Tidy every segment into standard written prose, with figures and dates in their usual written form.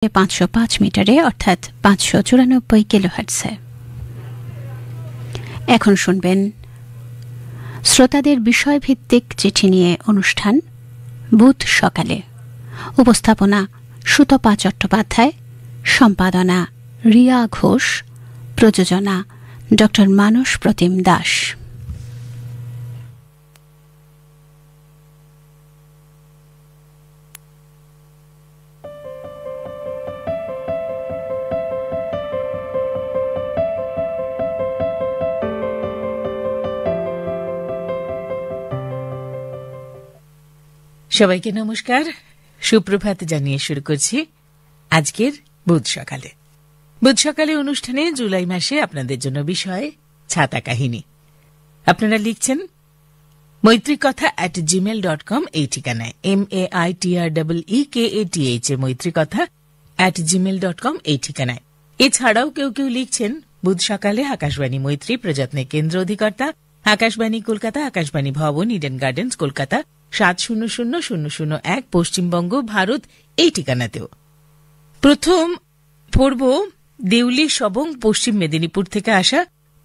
505 মিটারে অর্থাৎ 594 কিলোহার্টজে। এখন শুনবেন শ্রোতাদের বিষয়ভিত্তিক চিঠি নিয়ে অনুষ্ঠান বুধ সকালে। উপস্থাপনা সুতপা চট্টোপাধ্যায়, সম্পাদনা রিয়া ঘোষ, প্রযোজনা ড মানস প্রতিম দাস। সবাইকে নমস্কার, সুপ্রভাত জানিয়ে শুরু করছি আজকের বুধ সকালে। বুধ সকালে অনুষ্ঠানে জুলাই মাসে আপনাদের জন্য বিষয় ছাতা কাহিনী। আপনারা লিখছেন maitrikatha@gmail.com এই ঠিকানায়, MAITREEKATH maitrikatha@gmail.com এই ঠিকানায়। এছাড়াও কেউ কেউ লিখছেন বুধ সকালে আকাশবাণী মৈত্রী, প্রযত্নের কেন্দ্র অধিকর্তা আকাশবাণী কলকাতা, আকাশবাণী ভবন, ইডেন গার্ডেন্স, কলকাতা 700001, পশ্চিমবঙ্গ, ভারত এই ঠিকানাতেও। প্রথম পড়ব দেউলি সবং, পশ্চিম মেদিনীপুর থেকে আসা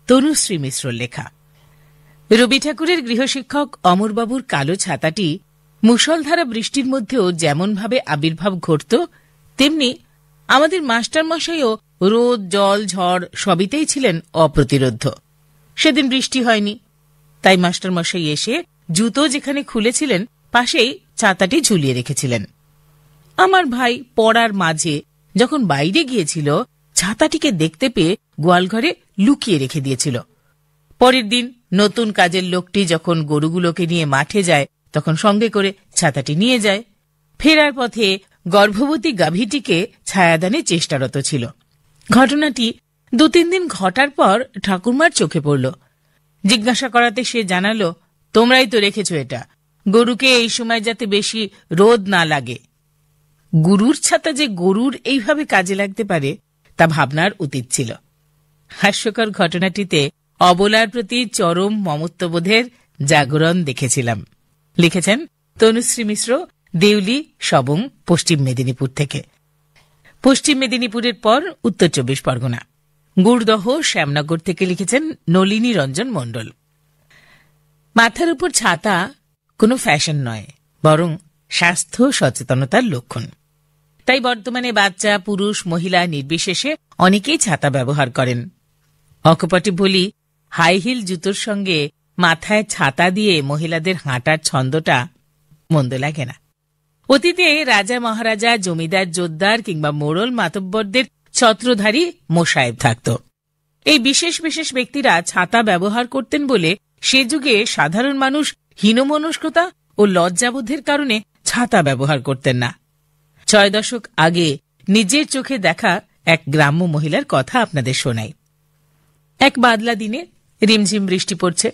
তনুশ্রী মিশ্রর লেখা। রবি ঠাকুরের গৃহশিক্ষক অমরবাবুর কালো ছাতাটি মুষলধারা বৃষ্টির মধ্যেও যেমনভাবে আবির্ভাব ঘটত, তেমনি আমাদের মাস্টারমশাইও রোদ, জল, ঝড় সবিতেই ছিলেন অপ্রতিরোধ্য। সেদিন বৃষ্টি হয়নি, তাই মাস্টারমশাই এসে জুতো যেখানে খুলেছিলেন পাশেই ছাতাটি ঝুলিয়ে রেখেছিলেন। আমার ভাই পড়ার মাঝে যখন বাইরে গিয়েছিল, ছাতাটিকে দেখতে পেয়ে গোয়ালঘরে লুকিয়ে রেখে দিয়েছিল। পরের দিন নতুন কাজের লোকটি যখন গরুগুলোকে নিয়ে মাঠে যায়, তখন সঙ্গে করে ছাতাটি নিয়ে যায়। ফেরার পথে গর্ভবতী গাভীটিকে ছায়াদানে চেষ্টারত ছিল। ঘটনাটি 2-3 দিন ঘটার পর ঠাকুরমার চোখে পড়ল। জিজ্ঞাসা করাতে সে জানালো, তোমরাই তো রেখেছ এটা, গরুকে এই সময় যাতে বেশি রোদ না লাগে। গুরুর ছাতা যে গরুর এইভাবে কাজে লাগতে পারে তা ভাবনার উচিত ছিল। হাস্যকর ঘটনাটিতে অবলার প্রতি চরম মমত্ববোধের জাগরণ দেখেছিলাম। লিখেছেন তনুশ্রী মিশ্র, দেউলি সবং, পশ্চিম মেদিনীপুর থেকে। পশ্চিম মেদিনীপুরের পর উত্তর 24 পরগনা, গুড়দহ শ্যামনগর থেকে লিখেছেন নলিনী রঞ্জন মণ্ডল। মাথার উপর ছাতা কোনো ফ্যাশন নয়, বরং স্বাস্থ্য সচেতনতার লক্ষণ। তাই বর্তমানে বাচ্চা, পুরুষ, মহিলা নির্বিশেষে অনেকেই ছাতা ব্যবহার করেন। অকপটে বলি, হাই হিল জুতোর সঙ্গে মাথায় ছাতা দিয়ে মহিলাদের হাঁটার ছন্দটা মন্দ লাগে না। অতীতে রাজা মহারাজা, জমিদার, জোদ্দার কিংবা মোড়ল মাতব্বরদের ছত্রধারী মোসাহেব থাকত। এই বিশেষ বিশেষ ব্যক্তিরা ছাতা ব্যবহার করতেন বলে সে যুগে সাধারণ মানুষ হীনমনস্কতা ও লজ্জাবোধের কারণে ছাতা ব্যবহার করতেন না। 6 দশক আগে নিজের চোখে দেখা এক গ্রাম্য মহিলার কথা আপনাদের শোনাই। এক বাদলা দিনে রিমঝিম বৃষ্টি পড়ছে।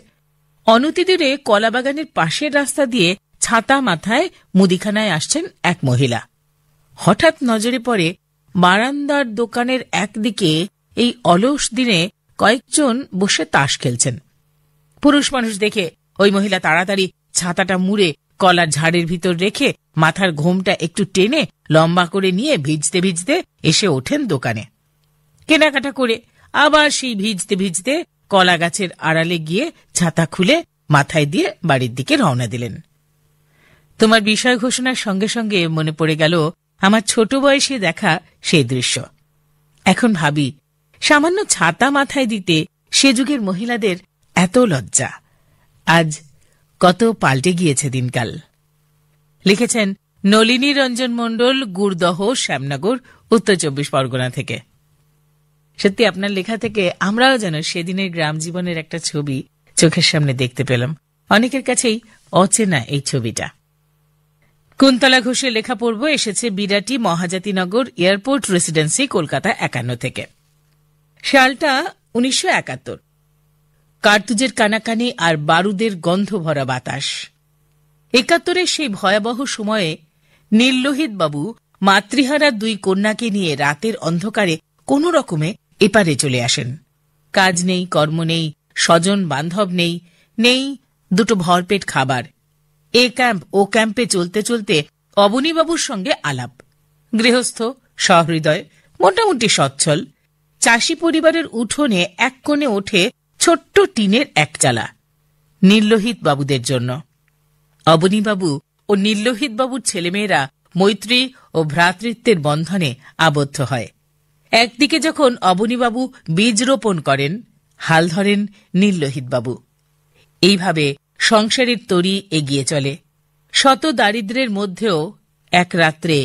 অনতিদূরে কলাবাগানের পাশের রাস্তা দিয়ে ছাতা মাথায় মুদিখানায় আসছেন এক মহিলা। হঠাৎ নজরে পড়ে বারান্দার দোকানের একদিকে এই অলস দিনে কয়েকজন বসে তাস খেলছেন। পুরুষ মানুষ দেখে ওই মহিলা তাড়াতাড়ি ছাতাটা মুড়ে কলার ঝাড়ের ভিতর রেখে মাথার ঘোমটা একটু টেনে লম্বা করে নিয়ে ভিজতে ভিজতে এসে ওঠেন দোকানে। কেনাকাটা করে আবার সেই ভিজতে ভিজতে কলা গাছের আড়ালে গিয়ে ছাতা খুলে মাথায় দিয়ে বাড়ির দিকে রওনা দিলেন। তোমার বিষয় ঘোষণার সঙ্গে সঙ্গে মনে পড়ে গেল আমার ছোট বয়সে দেখা সেই দৃশ্য। এখন ভাবি, সামান্য ছাতা মাথায় দিতে সে যুগের মহিলাদের এত লজ্জা। আজ কত পাল্টে গিয়েছে দিনকাল। লিখেছেন নলিনী রঞ্জন মণ্ডল, গুড়দহ শ্যামনগর, উত্তর 24 পরগনা থেকে। সত্যি আপনার লেখা থেকে আমরাও যেন সেদিনের গ্রাম জীবনের একটা ছবি চোখের সামনে দেখতে পেলাম। অনেকের কাছেই অচেনা এই ছবিটা। কুন্তলা ঘোষের লেখা পড়ব, এসেছে বিরাটি মহাজাতিনগর এয়ারপোর্ট রেসিডেন্সি, কলকাতা 51 থেকে। সালটা 1971। কার্তুজের কানাকানি আর বারুদের গন্ধ ভরা বাতাস। 71-এর সেই ভয়াবহ সময়ে নীললোহিত বাবু মাতৃহারা 2 কন্যাকে নিয়ে রাতের অন্ধকারে কোন রকমে এপারে চলে আসেন। কাজ নেই, কর্ম নেই, স্বজন বান্ধব নেই, নেই দুটো ভরপেট খাবার। এ ক্যাম্প ও ক্যাম্পে চলতে চলতে অবনীবাবুর সঙ্গে আলাপ। গৃহস্থ, সহৃদয়, মোটামুটি সচ্ছল চাষি পরিবারের উঠোনে এক কোণে ওঠে ছোট্ট টিনের একচালা নীললোহিত বাবুদের জন্য। অবনীবাবু ও নীললোহিত বাবুর ছেলেমেয়েরা মৈত্রী ও ভ্রাতৃত্বের বন্ধনে আবদ্ধ হয়। একদিকে যখন অবনীবাবু বীজ রোপণ করেন, হাল ধরেন নীললোহিতবাবু। এইভাবে সংসারের তরী এগিয়ে চলে। শত দারিদ্র্যের মধ্যেও এক রাত্রে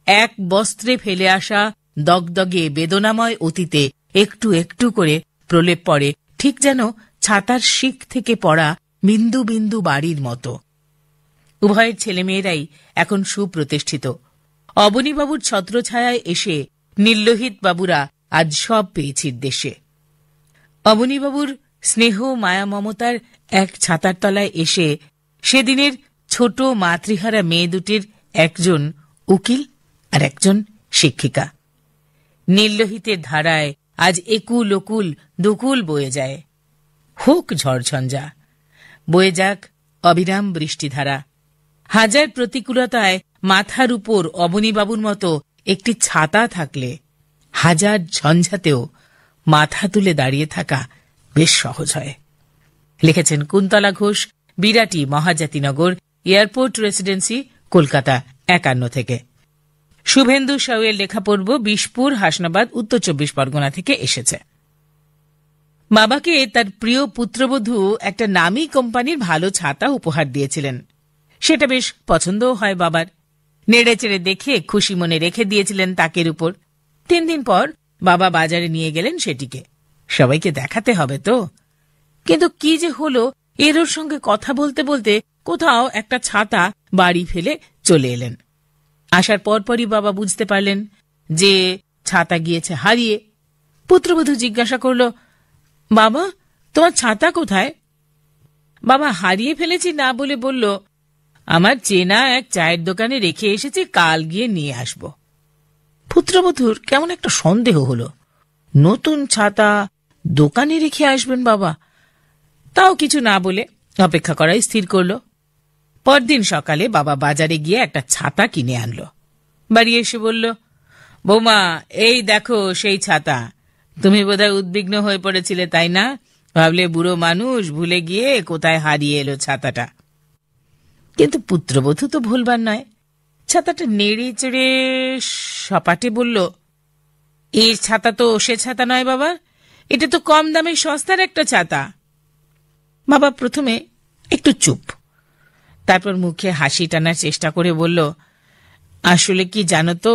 এক বস্ত্রে ফেলে আসা দগদগে বেদনাময় অতীতে একটু একটু করে প্রলেপ পড়ে, ঠিক যেন ছাতার শিক থেকে পড়া বিন্দু বিন্দু বাড়ির মতো। উভয়ের ছেলেমেয়েরাই এখন সুপ্রতিষ্ঠিত। অবনীবাবুর ছত্রছায়ায় এসে নীললোহিত বাবুরা আজ সব পেয়েছির দেশে। অবনীবাবুর স্নেহ মায়া মমতার এক ছাতার তলায় এসে সেদিনের ছোট মাতৃহারা মেয়ে দুটির একজন উকিল আর একজন শিক্ষিকা। নীললোহিতের ধারায় আজ একুল ওকুল দুকুল বয়ে যায়। হোক ঝড়ঝঞ্ঝা, বয়ে যাক অবিরাম বৃষ্টিধারা। হাজার প্রতিকূলতায় মাথার উপর অবনীবাবুর মতো একটি ছাতা থাকলে হাজার ঝঞ্ঝাতেও মাথা তুলে দাঁড়িয়ে থাকা বেশ সহজ হয়। লিখেছেন কুন্তলা ঘোষ, বিরাটি, মহাজাতিনগর, এয়ারপোর্ট রেসিডেন্সি, কলকাতা 51 থেকে। শুভেন্দু সাউয়ের লেখা পড়ব বিশপুর, হাসনাবাদ, উত্তর 24 পরগনা থেকে এসেছে। বাবাকে তার প্রিয় পুত্রবধূ একটা নামী কোম্পানির ভালো ছাতা উপহার দিয়েছিলেন। সেটা বেশ পছন্দও হয় বাবার। নেড়ে চেড়ে দেখে খুশি মনে রেখে দিয়েছিলেন তাকের উপর। 3 দিন পর বাবা বাজারে নিয়ে গেলেন সেটিকে। সবাইকে দেখাতে হবে তো। কিন্তু কি যে হলো, এরোর সঙ্গে কথা বলতে বলতে কোথাও একটা ছাতা বাড়ি ফেলে চলে এলেন। আসার পরপরই বাবা বুঝতে পারলেন যে ছাতা গিয়েছে হারিয়ে। পুত্রবধূ জিজ্ঞাসা করল, বাবা, তোমার ছাতা কোথায়? বাবা হারিয়ে ফেলেছি না বলে বলল, আমার চেনা এক চায়ের দোকানে রেখে এসেছি, কাল গিয়ে নিয়ে আসব। পুত্রবধূর কেমন একটা সন্দেহ হলো। নতুন ছাতা দোকানে রেখে আসবেন বাবা? তাও কিছু না বলে অপেক্ষা করাই স্থির করল। পরদিন সকালে বাবা বাজারে গিয়ে একটা ছাতা কিনে আনলো। বাড়ি এসে বলল, বৌমা, এই দেখো সেই ছাতা। তুমি বোধহয় উদ্বিগ্ন হয়ে পড়েছিলে, তাই না? ভাবলে বুড়ো মানুষ ভুলে গিয়ে কোথায় হারিয়ে এলো ছাতাটা। কিন্তু পুত্রবধূ তো ভুলবার নয়। ছাতাটা নেড়ে চেড়ে সপাটে বলল, এই ছাতা তো সে ছাতা নয় বাবা, এটা তো কম দামে সস্তার একটা ছাতা। বাবা প্রথমে একটু চুপ, তারপর মুখে হাসি টানার চেষ্টা করে বলল, আসলে কি জানো তো,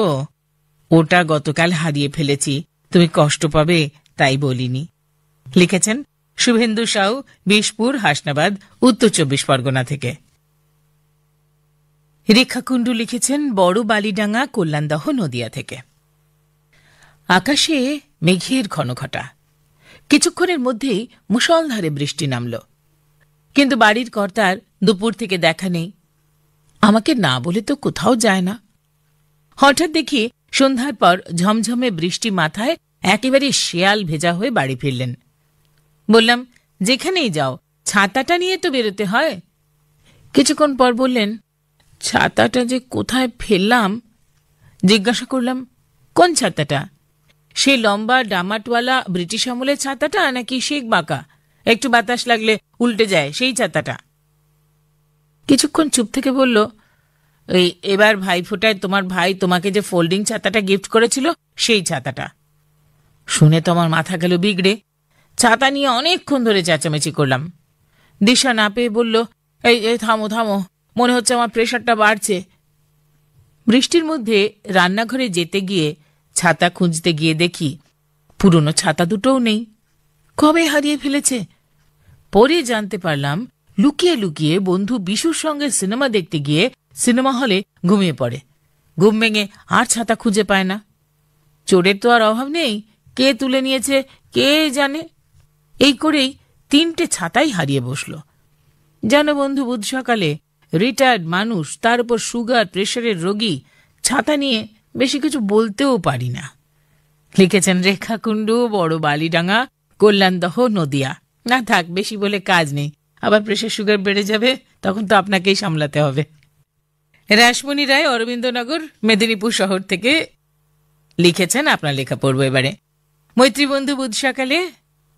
ওটা গতকাল হারিয়ে ফেলেছি, তুমি কষ্ট পাবে তাই বলিনি। লিখেছেন শুভেন্দু সাউ, বিশপুর, হাসনাবাদ, উত্তর 24 পরগনা থেকে। রেখা কুণ্ডু লিখেছেন বড় বালিডাঙ্গা, কল্যাণদহ, নদিয়া থেকে। আকাশে মেঘের ঘনঘটা। কিছুক্ষণের মধ্যেই মুষলধারে বৃষ্টি নামল, কিন্তু বাড়ির কর্তার দুপুর থেকে দেখা নেই। আমাকে না বলে তো কোথাও যায় না। হঠাৎ দেখি সন্ধ্যার পর ঝমঝমে বৃষ্টি মাথায় একেবারে শেয়াল ভেজা হয়ে বাড়ি ফিরলেন। বললাম, যেখানেই যাও ছাতাটা নিয়ে তো বেরোতে হয়। কিছুক্ষণ পর বললেন, ছাতাটা যে কোথায় ফেললাম। জিজ্ঞাসা করলাম, কোন ছাতাটা? সেই লম্বা ডামাটওয়ালা ব্রিটিশ আমলের ছাতাটা, নাকি শেখ বাঁকা, একটু বাতাস লাগলে উল্টে যায় সেই ছাতাটা? কিছুক্ষণ চুপ থেকে বলল, এই এবার ভাইফোঁটায় তোমার ভাই তোমাকে যে ফোল্ডিং ছাতাটা গিফট করেছিল সেই ছাতাটা। শুনে তো আমার মাথা গেল বিগড়ে। ছাতা নিয়ে অনেকক্ষণ ধরে চেঁচামেচি করলাম। দিশা না পেয়ে বলল, এই থামো থামো, মনে হচ্ছে আমার প্রেশারটা বাড়ছে। বৃষ্টির মধ্যে রান্নাঘরে যেতে গিয়ে ছাতা খুঁজতে গিয়ে দেখি পুরনো ছাতা দুটোও নেই। কবে হারিয়ে ফেলেছে? পরে জানতে পারলাম লুকিয়ে লুকিয়ে বন্ধু বিশুর সঙ্গে সিনেমা দেখতে গিয়ে সিনেমা হলে ঘুমিয়ে পড়ে। ঘুম ভেঙে আর ছাতা খুঁজে পায় না। চোরের তো আর অভাব নেই, কে তুলে নিয়েছে কে জানে। এই করেই 3টে ছাতাই হারিয়ে বসল। জানো বন্ধু, বুধ সকালে রিটায়ার্ড মানুষ, তার উপর সুগার প্রেশারের রোগী, ছাতা নিয়ে বেশি কিছু বলতেও পারি না। লিখেছেন রেখা কুণ্ডু, বড় বালিডাঙ্গা, কল্যাণদহ, নদিয়া। না থাক, বেশি বলে কাজ নেই, আবার প্রেশার সুগার বেড়ে যাবে, তখন তো আপনাকেই সামলাতে হবে। রাসমণি রায়, অরবিন্দনগর, মেদিনীপুর শহর থেকে লিখেছেন, আপনার লেখা পড়ব এবারে। মৈত্রী বন্ধু বুধ সকালে,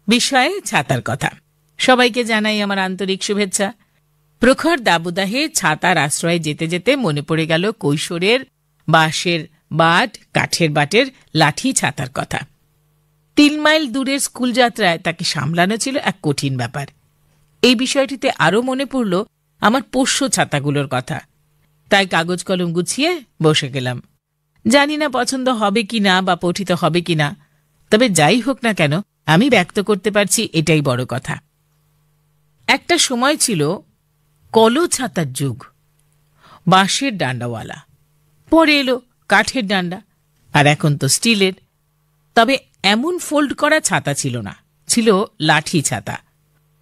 বিষয়ে ছাতার কথা। সবাইকে জানাই আমার আন্তরিক শুভেচ্ছা। প্রখর দাবদাহে ছাতার আশ্রয়ে যেতে যেতে মনে পড়ে গেল কৈশোরের বাঁশের বাট, কাঠের বাটের লাঠি ছাতার কথা। 3 মাইল দূরের স্কুল যাত্রায় তাকে সামলানো ছিল এক কঠিন ব্যাপার। এই বিষয়টিতে আরও মনে পড়ল আমার পোষ্য ছাতাগুলোর কথা। তাই কাগজ কলম গুছিয়ে বসে গেলাম। জানি না পছন্দ হবে কিনা বা পঠিত হবে কিনা, তবে যাই হোক না কেন আমি ব্যক্ত করতে পারছি, এটাই বড় কথা। একটা সময় ছিল কলো ছাতার যুগ, বাঁশের ডান্ডাওয়ালা, পরে এলো কাঠের ডান্ডা, আর এখন তো স্টিলের। তবে এমন ফোল্ড করা ছাতা ছিল না, ছিল লাঠি ছাতা।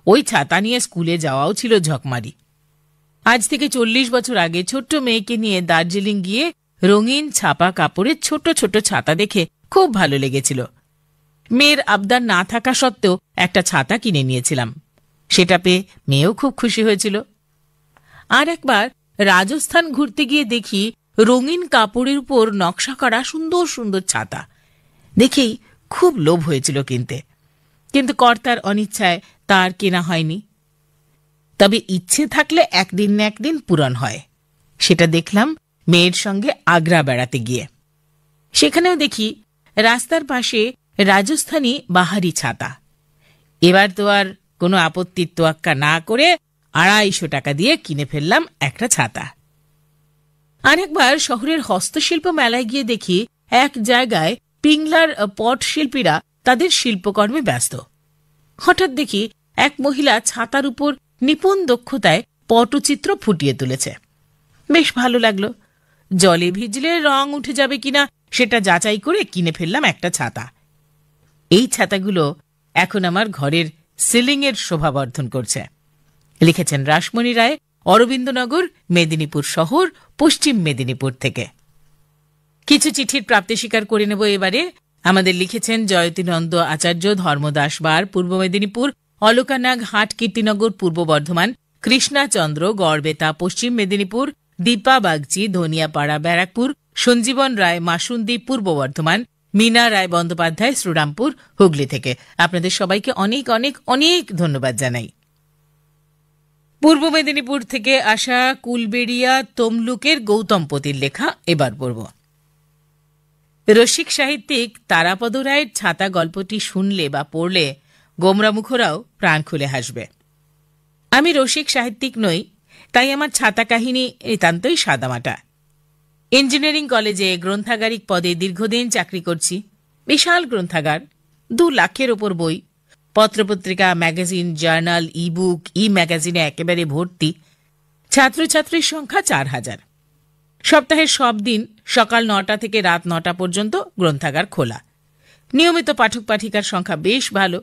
ওই ছাতা নিয়ে স্কুলে যাওয়াও ছিল ঝকমারি। আজ থেকে 40 বছর আগে ছোট্ট মেয়েকে নিয়ে দার্জিলিং গিয়ে রঙিন ছাপা কাপড়ের ছোট ছোট ছাতা দেখে খুব ভালো লেগেছিল। মেয়ের আবদার না থাকা সত্ত্বেও একটা ছাতা কিনে নিয়েছিলাম। সেটা পেয়ে মেয়েও খুব খুশি হয়েছিল। আর একবার রাজস্থান ঘুরতে গিয়ে দেখি রঙিন কাপড়ের উপর নকশা করা সুন্দর সুন্দর ছাতা। দেখেই খুব লোভ হয়েছিল কিনতে, কিন্তু কর্তার অনিচ্ছায় তার কেনা হয়নি। তবে ইচ্ছে থাকলে একদিন না একদিন পূরণ হয়। সেটা দেখলাম মেয়ের সঙ্গে আগ্রা বেড়াতে গিয়ে। সেখানেও দেখি রাস্তার পাশে রাজস্থানী বাহারি ছাতা। এবার তো আর কোনো আপত্তির তোয়াক্কা না করে 250 টাকা দিয়ে কিনে ফেললাম একটা ছাতা। আরেকবার শহরের হস্তশিল্প মেলায় গিয়ে দেখি এক জায়গায় পিংলার পট শিল্পীরা তাদের শিল্পকর্মে ব্যস্ত। হঠাৎ দেখি এক মহিলা ছাতার উপর নিপুণ দক্ষতায় পটচিত্র ফুটিয়ে তুলেছে। বেশ ভালো লাগলো। জলে ভিজলে রং উঠে যাবে কিনা সেটা যাচাই করে কিনে ফেললাম একটা ছাতা। এই ছাতাগুলো এখন আমার ঘরের সিলিংয়ের শোভাবর্ধন করছে। লিখেছেন রাসমণি রায়, অরবিন্দনগর, মেদিনীপুর শহর, পশ্চিম মেদিনীপুর থেকে। কিছু চিঠির প্রাপ্তি স্বীকার করে নেব এবারে। আমাদের লিখেছেন জয়তীনন্দ আচার্য, ধর্মদাস বার, পূর্ব মেদিনীপুর, অলকানাগ হাট, কীর্তিনগর, পূর্ব বর্ধমান, কৃষ্ণাচন্দ্র, গড়বেতা, পশ্চিম মেদিনীপুর, দীপা বাগচি, ধনিয়াপাড়া, ব্যারাকপুর, সঞ্জীবন রায়, মাসুন্দি, পূর্ব বর্ধমান, মীনা রায় বন্দ্যোপাধ্যায়, শ্রীরামপুর, হুগলি থেকে। আপনাদের সবাইকে অনেক অনেক অনেক ধন্যবাদ জানাই। পূর্ব মেদিনীপুর থেকে আসা কুলবেড়িয়া তমলুকের গৌতমপতির লেখা এবার পড়ব। রসিক সাহিত্যিক তারাপদ রায়ের ছাতা গল্পটি শুনলে বা পড়লে গোমরামুখরাও প্রাণ খুলে হাসবে। আমি রসিক সাহিত্যিক নই, তাই আমার ছাতা কাহিনী নিতান্তই সাদামাটা। ইঞ্জিনিয়ারিং কলেজে গ্রন্থাগারিক পদে দীর্ঘদিন চাকরি করছি। বিশাল গ্রন্থাগার, 2 লাখের ওপর বই, পত্রপত্রিকা, ম্যাগাজিন, জার্নাল, ইবুক, ম্যাগাজিনে একেবারে ভর্তি। ছাত্রছাত্রীর সংখ্যা 4000। সপ্তাহের সব দিন সকাল 9টা থেকে রাত 9টা পর্যন্ত গ্রন্থাগার খোলা। নিয়মিত পাঠক পাঠিকার সংখ্যা বেশ ভালো।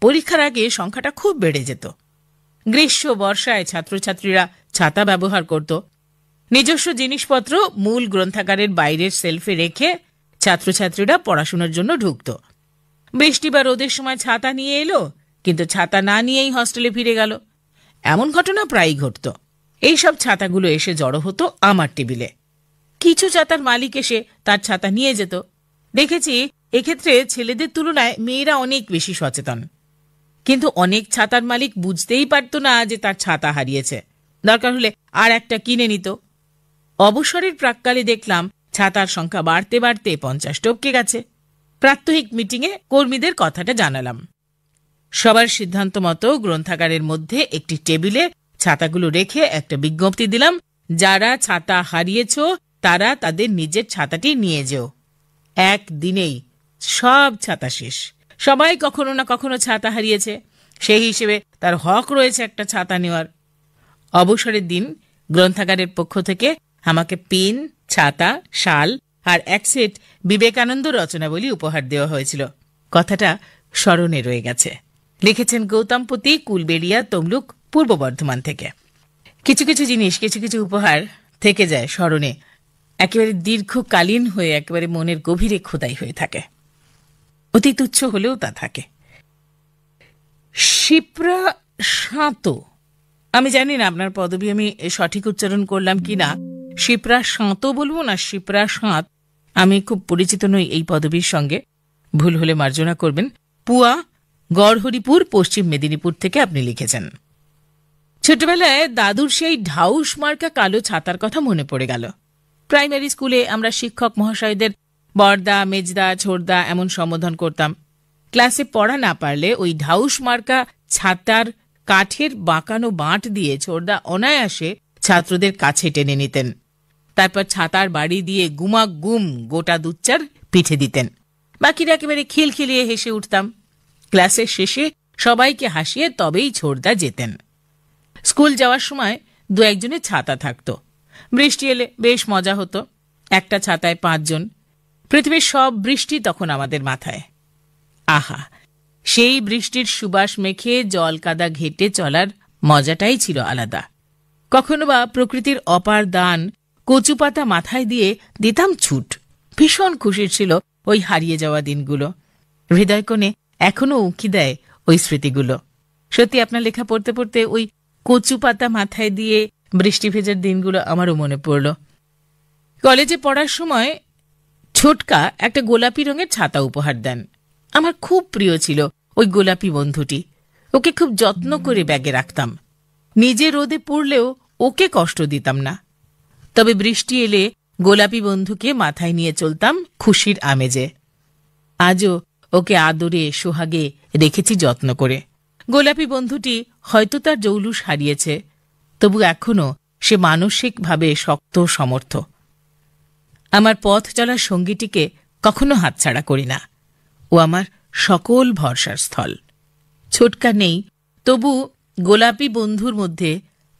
পরীক্ষার আগে সংখ্যাটা খুব বেড়ে যেত। গ্রীষ্ম বর্ষায় ছাত্রছাত্রীরা ছাতা ব্যবহার করত। নিজস্ব জিনিসপত্র মূল গ্রন্থাগারের বাইরের সেলফে রেখে ছাত্রছাত্রীরা পড়াশোনার জন্য ঢুকত। বৃষ্টি বা রোদের সময় ছাতা নিয়ে এলো, কিন্তু ছাতা না নিয়েই হস্টেলে ফিরে গেল। এমন ঘটনা প্রায়ই ঘটত। এইসব ছাতাগুলো এসে জড়ো হতো আমার টেবিলে। কিছু ছাতার মালিক এসে তার ছাতা নিয়ে যেত। দেখেছি এক্ষেত্রে ছেলেদের তুলনায় মেয়েরা অনেক বেশি সচেতন। কিন্তু অনেক ছাতার মালিক বুঝতেই পারত না যে তার ছাতা হারিয়েছে। দরকার হলে আর একটা কিনে নিত। অবসরের প্রাক্কালে দেখলাম ছাতার সংখ্যা বাড়তে বাড়তে 50 টপকে গেছে। প্রাত্যহিক মিটিংয়ে কর্মীদের কথাটা জানালাম। সবার সিদ্ধান্ত মতো গ্রন্থাগারের মধ্যে একটি টেবিলে ছাতাগুলো রেখে একটা বিজ্ঞপ্তি দিলাম, যারা ছাতা হারিয়েছ তারা তাদের নিজের ছাতাটি নিয়ে যেও। একদিনেই সব ছাতা শেষ। সবাই কখনো না কখনো ছাতা হারিয়েছে, সেই হিসেবে তার হক রয়েছে একটা ছাতা নেওয়ার। অবসরের দিন গ্রন্থাগারের পক্ষ থেকে আমাকে পেন, ছাতা, শাল আর এক সেট বিবেকানন্দ রচনাবলী উপহার দেওয়া হয়েছিল। কথাটা স্মরণে রয়ে গেছে। লিখেছেন গৌতমপতি, কুলবেড়িয়া, তমলুক, পূর্ব বর্ধমান থেকে। কিছু কিছু জিনিস, কিছু কিছু উপহার থেকে যায় স্মরণে, একেবারে দীর্ঘকালীন হয়ে একেবারে মনের গভীরে খোদাই হয়ে থাকে। অতি তুচ্ছ হলেও তা থাকে। শিপ্রা সাঁতো, আমি জানি না আপনার পদবি আমি সঠিক উচ্চারণ করলাম কিনা। শিপ্রা সাঁতো বলবো না শিপ্রা সাঁত, আমি খুব পরিচিত নই এই পদবীর সঙ্গে, ভুল হলে মার্জনা করবেন। পুয়া, গড়হরিপুর, পশ্চিম মেদিনীপুর থেকে আপনি লিখেছেন। ছোটবেলায় দাদুর সেই ঢাউস মার্কা কালো ছাতার কথা মনে পড়ে গেল। প্রাইমারি স্কুলে আমরা শিক্ষক মহাশয়দের বড়দা, মেজদা, ছোড়দা এমন সম্বোধন করতাম। ক্লাসে পড়া না পারলে ওই ঢাউস মার্কা ছাতার কাঠের বাঁকানো বাঁট দিয়ে ছোড়দা অনায়াসে ছাত্রদের কাছে টেনে নিতেন। তারপর ছাতার বাড়ি দিয়ে গুমাক গুম গোটা দুচ্চার পিঠে দিতেন। বাকিরা একেবারে খিলখিলিয়ে হেসে উঠতাম। ক্লাসের শেষে সবাইকে হাসিয়ে তবেই ছোড়দা যেতেন। স্কুল যাওয়ার সময় দু একজনের ছাতা থাকত। বৃষ্টি এলে বেশ মজা হতো। একটা ছাতায় 5 জন। পৃথিবীর সব বৃষ্টি তখন আমাদের মাথায়। আহা, সেই বৃষ্টির সুবাস মেখে জল কাদা ঘেটে চলার মজাটাই ছিল আলাদা। কখনো বা প্রকৃতির অপার দান কচু পাতা মাথায় দিয়ে দিতাম ছুট। ভীষণ খুশির ছিল ওই হারিয়ে যাওয়া দিনগুলো। হৃদয় কোণে এখনো উঁকি দেয় ওই স্মৃতিগুলো। সত্যি আপনার লেখা পড়তে পড়তে ওই কচু পাতা মাথায় দিয়ে বৃষ্টি ভেজার দিনগুলো আমারও মনে পড়ল। কলেজে পড়ার সময় ছোটকা একটা গোলাপি রঙের ছাতা উপহার দেন। আমার খুব প্রিয় ছিল ওই গোলাপি বন্ধুটি। ওকে খুব যত্ন করে ব্যাগে রাখতাম। নিজে রোদে পড়লেও ওকে কষ্ট দিতাম না। তবে বৃষ্টি এলে গোলাপি বন্ধুকে মাথায় নিয়ে চলতাম খুশির আমেজে। আজও ওকে আদরে সোহাগে রেখেছি যত্ন করে। গোলাপি বন্ধুটি হয়তো তার জৌলুস হারিয়েছে, তবু এখনো সে মানসিকভাবে শক্ত সমর্থ। আমার পথ চলার সঙ্গীটিকে কখনো হাতছাড়া করি না। ও আমার সকল ভরসার স্থল। ছোটকা নেই, তবু গোলাপি বন্ধুর মধ্যে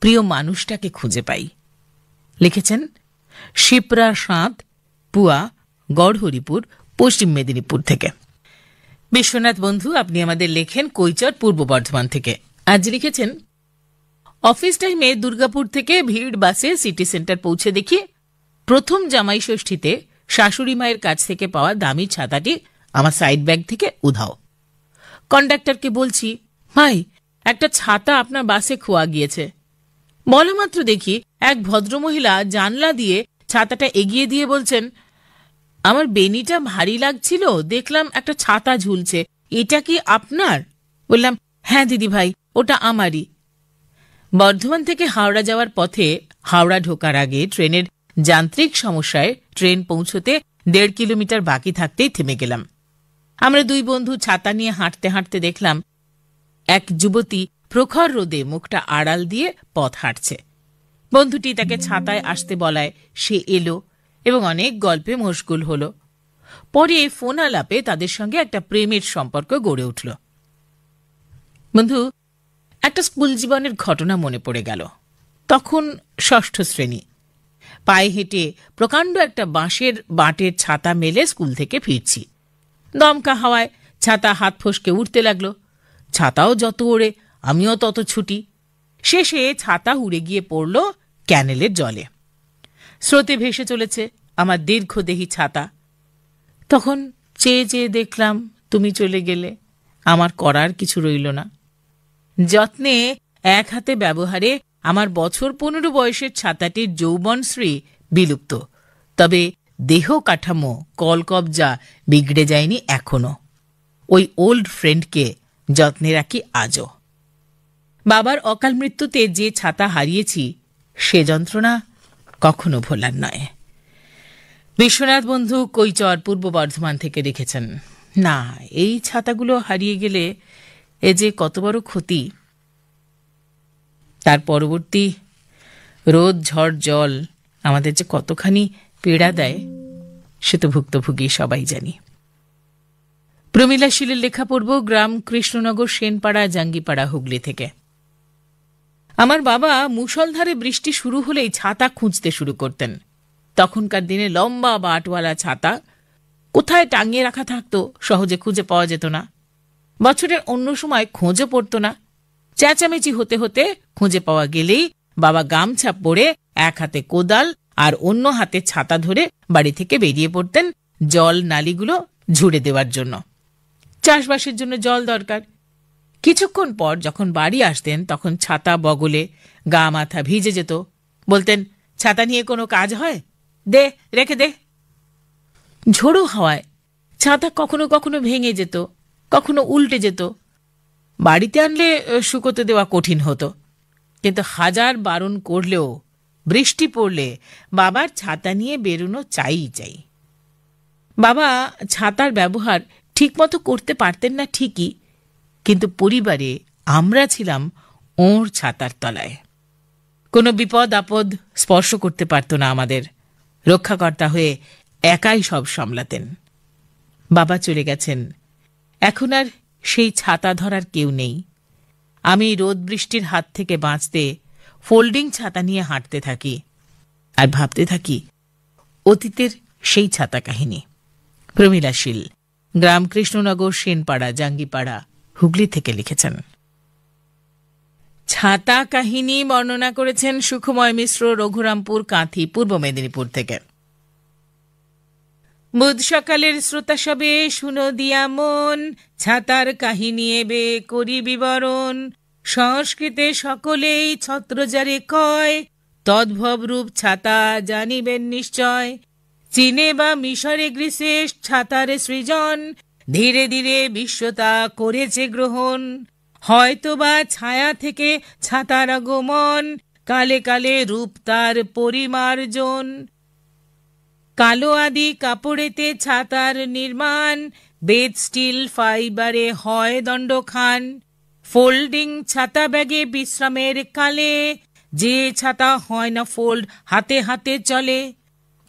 প্রিয় মানুষটাকে খুঁজে পাই। লিখেছেন শিপ্রা সাঁত, পুয়া, গড়হরিপুর, পশ্চিম মেদিনীপুর থেকে। বিশ্বনাথ বন্ধু, আপনি আমাদের লেখেন কৈচর, পূর্ব বর্ধমান থেকে। আজ লিখেছেন, অফিস টাইমে দুর্গাপুর থেকে ভিড় বাসে সিটি সেন্টার পৌঁছে দেখি প্রথম জামাই ষষ্ঠীতে শাশুড়ি মায়ের কাছ থেকে পাওয়া দামি ছাতাটি আমার সাইড ব্যাগ থেকে উধাও। কন্ডাক্টরকে বলছি, ভাই, একটা ছাতা আপনার বাসে খোয়া গিয়েছে। বলা মাত্র দেখি এক ভদ্রমহিলা জানলা দিয়ে ছাতাটা এগিয়ে দিয়ে বলছেন, আমার বেনিটা ভারী লাগছিল, দেখলাম একটা ছাতা ঝুলছে, এটা কি আপনার? বললাম, হ্যাঁ দিদি ভাই, ওটা আমারই। বর্ধমান থেকে হাওড়া যাওয়ার পথে হাওড়া ঢোকার আগে ট্রেনের যান্ত্রিক সমস্যায় ট্রেন পৌঁছতে 1.5 কিলোমিটার বাকি থাকতেই থেমে গেলাম। আমরা 2 বন্ধু ছাতা নিয়ে হাঁটতে হাঁটতে দেখলাম এক যুবতী প্রখর রোদে মুখটা আড়াল দিয়ে পথ হাঁটছে। বন্ধুটি তাকে ছাতায় আসতে বলায় সে এলো এবং অনেক গল্পে মশগুল হল। পরে ফোন আলাপে তাদের সঙ্গে একটা প্রেমের সম্পর্ক গড়ে উঠল। বন্ধু, একটা স্কুল জীবনের ঘটনা মনে পড়ে গেল। তখন 6ষ্ঠ শ্রেণী। পায়ে হেঁটে প্রকাণ্ড একটা বাঁশের বাঁটের ছাতা মেলে স্কুল থেকে ফিরছি। দমকা হাওয়ায় ছাতা হাত ফসকে উঠতে লাগলো। ছাতাও যত ওড়ে, আমিও তত ছুটি। শেষে ছাতা উড়ে গিয়ে পড়ল ক্যানেলের জলে। স্রোতে ভেসে চলেছে আমার দীর্ঘদেহী ছাতা। তখন চেয়ে চেয়ে দেখলাম তুমি চলে গেলে। আমার করার কিছু রইল না। যত্নে এক হাতে ব্যবহারে আমার বছর 15 বয়সের ছাতাটির যৌবনশ্রী বিলুপ্ত, তবে দেহ কাঠামো কলকবজা বিগড়ে যায়নি এখনো। ওই ওল্ড ফ্রেন্ডকে যত্নে রাখি আজও। বাবার অকাল মৃত্যুতে যে ছাতা হারিয়েছি সে যন্ত্রণা কখনো ভোলার নয়। বিশ্বনাথ বন্ধু, কৈচর, পূর্ব বর্ধমান থেকে লিখেছেন, না, এই ছাতাগুলো হারিয়ে গেলে এ যে কত বড় ক্ষতি। তার পরবর্তী রোদ, ঝড়, জল আমাদের যে কতখানি পীড়া দেয় সে তো ভুক্তভোগী সবাই জানি। প্রমীলা শীলের লেখা পড়ব গ্রাম কৃষ্ণনগর, সেনপাড়া, জাঙ্গিপাড়া, হুগলি থেকে। আমার বাবা মুষলধারে বৃষ্টি শুরু হলেই ছাতা খুঁজতে শুরু করতেন। তখনকার দিনে লম্বা বাটওয়ালা ছাতা কোথায় টাঙিয়ে রাখা থাকতো সহজে খুঁজে পাওয়া যেত না। বছরের অন্য সময় খোঁজও পড়তো না। চেঁচামেচি হতে হতে খুঁজে পাওয়া গেলেই বাবা গামছা পরে এক হাতে কোদাল আর অন্য হাতে ছাতা ধরে বাড়ি থেকে বেরিয়ে পড়তেন জল নালিগুলো ঝুড়ে দেওয়ার জন্য। চাষবাসের জন্য জল দরকার। কিছুক্ষণ পর যখন বাড়ি আসতেন তখন ছাতা বগলে, গা মাথা ভিজে যেত। বলতেন, ছাতা নিয়ে কোনো কাজ হয়? দে, রেখে দে। ঝোড়ো হাওয়ায় ছাতা কখনো কখনো ভেঙে যেত, কখনো উল্টে যেত। বাড়িতে আনলে শুকোতে দেওয়া কঠিন হতো, কিন্তু হাজার বারণ করলেও বৃষ্টি পড়লে বাবার ছাতা নিয়ে বেরোনো চাই চাই। বাবা ছাতার ব্যবহার ঠিকমতো করতে পারতেন না ঠিকই, কিন্তু পরিবারে আমরা ছিলাম ওর ছাতার তলায়। কোনো বিপদ আপদ স্পর্শ করতে পারত না আমাদের। রক্ষাকর্তা হয়ে একাই সব সামলাতেন। বাবা চলে গেছেন, এখন আর সেই ছাতা ধরার কেউ নেই। আমি রোদ বৃষ্টির হাত থেকে বাঁচতে ফোল্ডিং ছাতা নিয়ে হাঁটতে থাকি আর ভাবতে থাকি অতীতের সেই ছাতা কাহিনী। প্রমীলা শীল, গ্রাম কৃষ্ণনগর, সেনপাড়া, জাঙ্গিপাড়া, হুগলি থেকে লিখেছেন। ছাতা কাহিনী বর্ণনা করেছেন সুখময় মিশ্র, রঘুরামপুর, কাঁথি, পূর্ব মেদিনীপুর থেকে। বুধ সকালের শ্রোতা সবে শুনো দিয়া মন, ছাতার কাহিনী এবে করি বিবরণ। সংস্কৃতে সকলেই ছত্রজারে কয়, তদ্ভব রূপ ছাতা জানিবেন নিশ্চয়। চীনে বা মিশরে গ্রীসে ছাতার সৃজন, ধীরে ধীরে বিশ্বতা করেছে গ্রহণ। হয়তোবা ছায়া থেকে ছাতার আগমন, কালে কালে রূপ তার পরিমার্জন। কালো আদি কাপড়েতে ছাতার নির্মাণ, বেদ স্টিল ফাইবারে হয় দণ্ডখান। ফোল্ডিং ছাতা ব্যাগে বিশ্রামের কালে, যে ছাতা হয় না ফোল্ড হাতে হাতে চলে।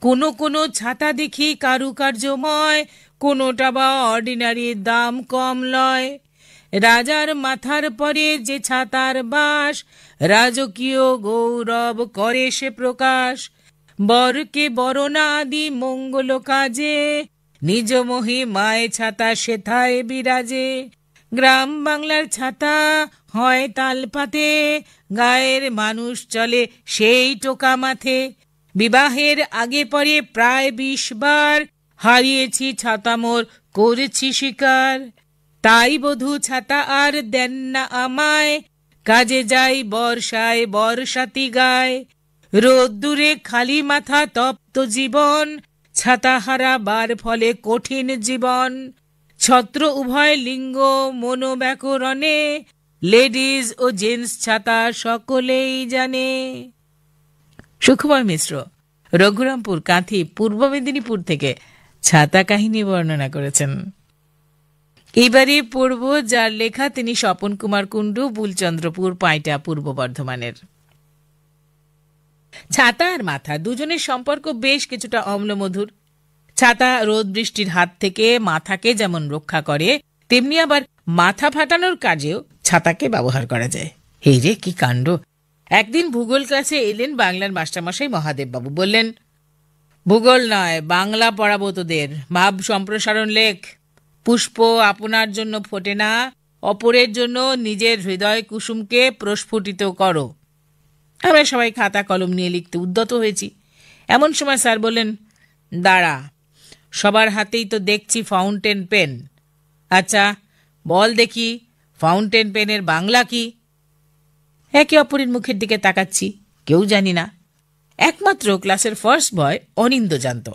কোনো কোনো ছাতা দেখি কারুকার্যময়, কোনোটা বা অর্ডিনারি দাম কম লয়। রাজার মাথার পরে যে ছাতার বাস, রাজকীয় গৌরব করে সে প্রকাশ। বরকে বরণা আদি মঙ্গল কাজে, নিজ মহিমায় ছাতা সেথায় বিরাজে। গ্রাম বাংলার ছাতা হয় তালপাতে, গায়ের মানুষ চলে সেই টোকা মাথে। বিবাহের আগে পরে প্রায় 20 বার, হারিয়েছি ছাতা মোর করেছি শিকার। তাই বধূ ছাতা আর দেন না আমায়, কাজে যাই বর্ষায় বর্ষাতি গায়। রোদ্দুরে খালি মাথা তপ্ত জীবন, ছাতা হারাবার ফলে কঠিন জীবন। ছত্র উভয় লিঙ্গ মনোব্যাকরণে, লেডিজ ও জেন্টস ছাতা সকলেই জানে। সুখময় মিশ্র, রঘুরামপুর, কাঁথি, পূর্ব মেদিনীপুর থেকে ছাতা কাহিনী বর্ণনা করেছেন। এবারে পড়ব যার লেখা, তিনি স্বপন কুমার কুণ্ডু, বুলচন্দ্রপুর, পাইটা, পূর্ব বর্ধমানের। ছাতা আর মাথা দুজনের সম্পর্ক বেশ কিছুটা অম্লমধুর। ছাতা রোদ বৃষ্টির হাত থেকে মাথাকে যেমন রক্ষা করে, তেমনি আবার মাথা ফাটানোর কাজেও ছাতাকে ব্যবহার করা যায়। এই রে কি কাণ্ড! একদিন ভূগোল ক্লাসে এলেন বাংলার মাস্টারমশাই মহাদেববাবু। বললেন, ভূগোল নয় বাংলা পড়াবো তোদের, ভাব সম্প্রসারণ লেখ। পুষ্প আপনার জন্য ফোটে না, অপরের জন্য নিজের হৃদয় কুসুমকে প্রস্ফুটিত করো। আমরা সবাই খাতা কলম নিয়ে লিখতে উদ্যত হয়েছি। এমন সময় স্যার বললেন, দাঁড়া, সবার হাতেই তো দেখছি ফাউন্টেন পেন। আচ্ছা বল দেখি ফাউন্টেন পেনের বাংলা কি? একে অপরের মুখের দিকে তাকাচ্ছি, কেউ জানি না। একমাত্র ক্লাসের ফার্স্ট বয় অনিন্দ জানত।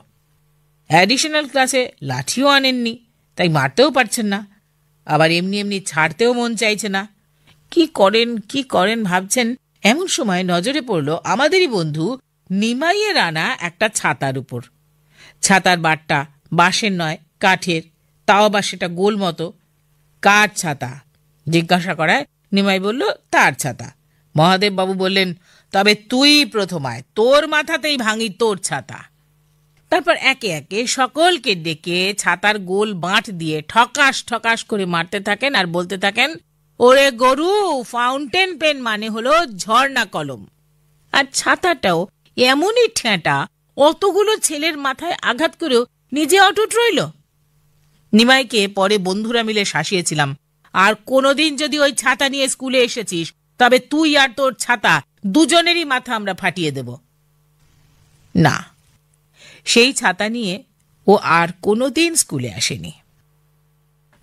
অ্যাডিশনাল ক্লাসে লাঠিও আনেননি, তাই মারতেও পারছেন না, আবার এমনি এমনি ছাড়তেও মন চাইছে না। কি করেন ভাবছেন, এমন সময় নজরে পড়ল আমাদেরই বন্ধু নিমাইয়ের আনা একটা ছাতার উপর। ছাতার বাটটা বাঁশের নয়, কাঠের, তাও আবার সেটা গোল মতো। কার ছাতা? জিজ্ঞাসা করায় নিমাই বলল, তার ছাতা। মহাদেববাবু বললেন, তবে তুই প্রথম আয়, তোর মাথাতেই ভাঙি তোর ছাতা। তারপর একে একে সকলকে ডেকে ছাতার গোল বাঁট দিয়ে ঠকাস ঠকাস করে মারতে থাকেন আর বলতে থাকেন, ওরে গরু, ফাউন্টেন পেন মানে হলো ঝর্ণা কলম। আর ছাতাটাও এমনই ঠেঁটা, অতগুলো ছেলের মাথায় আঘাত করেও নিজে অটুট রইল। নিমাইকে পরে বন্ধুরা মিলে শাসিয়েছিলাম, আর কোনোদিন যদি ওই ছাতা নিয়ে স্কুলে এসেছিস, তবে তুই আর তোর ছাতা দুজনেরই মাথা আমরা ফাটিয়ে দেব। না, সেই ছাতা নিয়ে ও আর কোনোদিন স্কুলে আসেনি।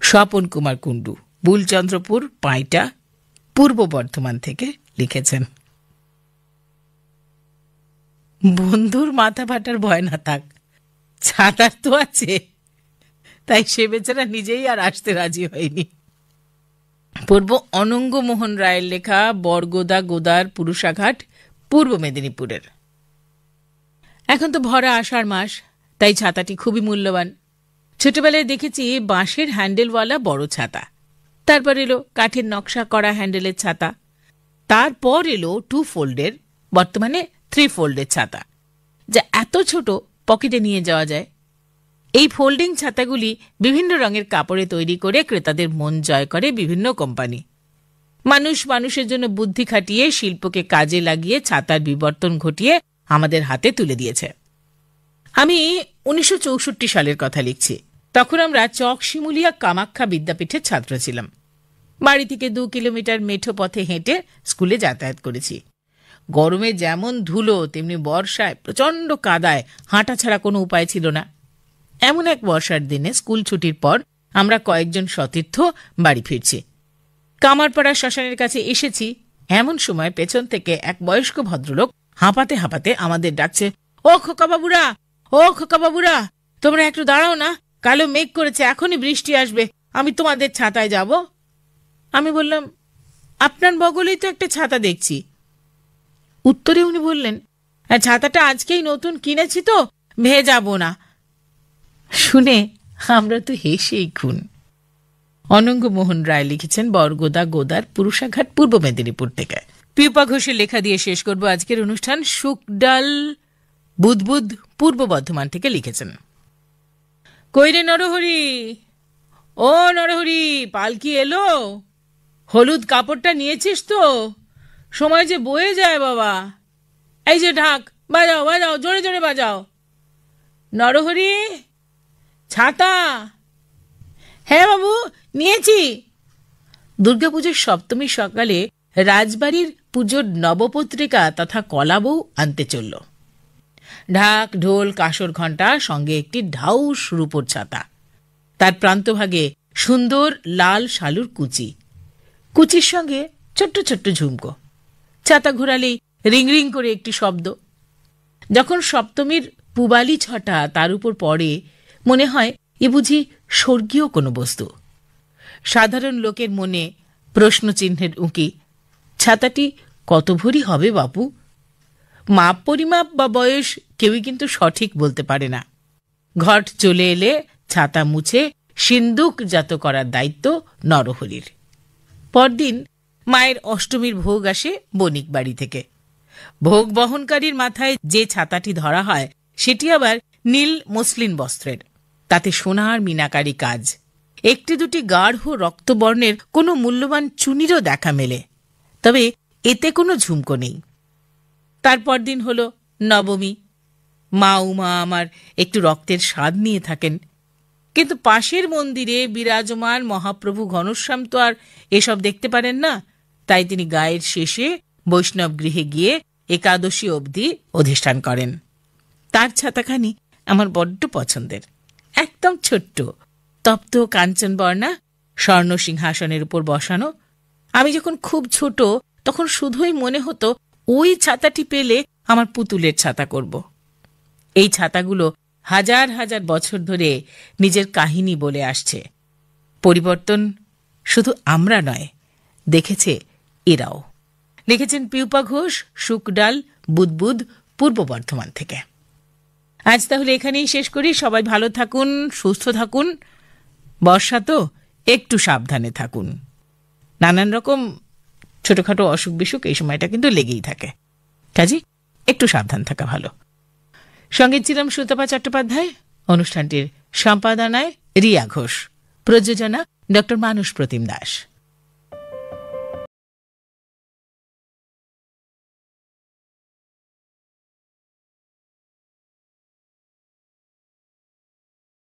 স্বপন কুমার কুণ্ডু, বুলচন্দ্রপুর, পাইটা, পূর্ব বর্ধমান থেকে লিখেছেন। বন্ধুর মাথা ফাটার ভয় না থাক, ছাতার তো আছে, তাই সে বেচারা নিজেই আর আসতে রাজি হয়নি। পড়ব অনঙ্গ মোহন রায়ের লেখা বরগোদা গোদার পুরুষাঘাট, পূর্ব মেদিনীপুরের। এখন তো ভরা আষাঢ় মাস, তাই ছাতাটি খুবই মূল্যবান। ছোটবেলায় দেখেছি বাঁশের হ্যান্ডেলওয়ালা বড় ছাতা, তারপর এলো কাঠের নকশা করা হ্যান্ডেলের ছাতা, তারপর এলো 2 ফোল্ডের, বর্তমানে 3 ফোল্ডের ছাতা, যা এত ছোট পকেটে নিয়ে যাওয়া যায়। এই ফোল্ডিং ছাতাগুলি বিভিন্ন রঙের কাপড়ে তৈরি করে ক্রেতাদের মন জয় করে বিভিন্ন কোম্পানি। মানুষ মানুষের জন্য বুদ্ধি খাটিয়ে শিল্পকে কাজে লাগিয়ে ছাতার বিবর্তন ঘটিয়ে আমাদের হাতে তুলে দিয়েছে। আমি 1964 সালের কথা লিখছি। তখন আমরা চকশিমুলিয়া কামাখ্যা বিদ্যাপীঠের ছাত্র ছিলাম। বাড়ি থেকে 2 কিলোমিটার মেঠো পথে হেঁটে স্কুলে যাতায়াত করেছি। গরমে যেমন ধুলো, তেমনি বর্ষায় প্রচণ্ড কাদায় হাঁটা ছাড়া কোনো উপায় ছিল না। এমন এক বর্ষার দিনে স্কুল ছুটির পর আমরা কয়েকজন সতীর্থ বাড়ি ফিরছি। কামারপাড়া শ্মশানের কাছে এসেছি, এমন সময় পেছন থেকে এক বয়স্ক ভদ্রলোক হাঁপাতে হাঁপাতে আমাদের ডাকছে, ও খোকা বাবুরা, ও খোকা বাবুরা, তোমরা একটু দাঁড়াও না, কালো মেঘ করেছে, এখনই বৃষ্টি আসবে, আমি তোমাদের ছাতায় যাব। আমি বললাম, আপনার বগলেই তো একটা ছাতা দেখছি। উত্তরে উনি বললেন, ছাতাটা আজকেই নতুন কিনেছি তো, ভেজাবো না। শুনে আমরা তো হেসেই খুন। অনঙ্গ মোহন রায় লিখেছেন বরগোদা গোদার পুরুষাঘাট, পূর্ব মেদিনীপুর থেকে। পিউপা ঘোষের লেখা দিয়ে শেষ করব আজকের অনুষ্ঠান। শুকডাল বুদবুদ, পূর্ব বর্ধমান থেকে লিখেছেন, কইরে নরহরি, ও নরহরি, পালকি এলো? হলুদ কাপড়টা নিয়েছিস তো? সময় যে বয়ে যায় বাবা। এই যে ঢাক, বাজাও বাজাও, জোরে জোরে বাজাও। নরহরি, ছাতা? হ্যাঁ বাবু, নিয়েছি। দুর্গাপুজোর সপ্তমী সকালে রাজবাড়ির পুজোর নবপত্রিকা তথা কলাবউ আনতে চলল। ঢাক, ঢোল, কাঁসর ঘণ্টা, সঙ্গে একটি ঢাউস রূপোর ছাতা, তার প্রান্তভাগে সুন্দর লাল শালুর কুচি, কুচির সঙ্গে ছোট্ট ছোট্ট ঝুমকো। ছাতা ঘোরালেই রিং রিং করে একটি শব্দ। যখন সপ্তমীর পুবালি ছটা তার উপর পড়ে, মনে হয় এ বুঝি স্বর্গীয় কোনো বস্তু। সাধারণ লোকের মনে প্রশ্নচিহ্নের উঁকি, ছাতাটি কত ভরি হবে বাপু? মাপ পরিমাপ বা বয়স কেউই কিন্তু সঠিক বলতে পারে না। ঘট চলে এলে ছাতা মুছে সিন্দুকজাত করার দায়িত্ব নরহরির। পরদিন মায়ের অষ্টমীর ভোগ আসে বণিক বাড়ি থেকে। ভোগ বহনকারীর মাথায় যে ছাতাটি ধরা হয় সেটি আবার নীল মসলিন বস্ত্রের, তাতে সোনার মিনাকারি কাজ। একটি দুটি গাঢ় রক্তবর্ণের কোনো মূল্যবান চুনিরও দেখা মেলে, তবে এতে কোনো ঝুমকো নেই। তারপর দিন হল নবমী। মা উমা আমার একটু রক্তের স্বাদ নিয়ে থাকেন, কিন্তু পাশের মন্দিরে বিরাজমান মহাপ্রভু ঘনশ্যাম তো আর এসব দেখতে পারেন না, তাই তিনি গায়ের শেষে বৈষ্ণব গৃহে গিয়ে একাদশী অবধি অধিষ্ঠান করেন। তার ছাতাখানি আমার বড্ড পছন্দের, একদম ছোট্ট, তপ্ত কাঞ্চনবর্ণা, স্বর্ণ সিংহাসনের উপর বসানো। আমি যখন খুব ছোট তখন শুধুই মনে হতো ওই ছাতাটি পেলে আমার পুতুলের ছাতা করব। এই ছাতাগুলো হাজার হাজার বছর ধরে নিজের কাহিনী বলে আসছে। পরিবর্তন শুধু আমরা নয়, দেখেছে এরাও। লিখেছেন পিউপা ঘোষ, শুকডাল বুদবুদ, পূর্ব বর্ধমান থেকে। আজ তাহলে এখানেই শেষ করি। সবাই ভালো থাকুন, সুস্থ থাকুন। বর্ষা তো, একটু সাবধানে থাকুন। নানান রকম ছোটখাটো অসুখ বিসুখ এই সময়টা কিন্তু লেগেই থাকে, কাজে একটু সাবধান থাকা ভালো। সঙ্গে ছিলাম সুতপা চট্টোপাধ্যায়। অনুষ্ঠানটির সম্পাদনায় রিয়া ঘোষ, প্রযোজনা ডক্টর মানস প্রতিম দাস।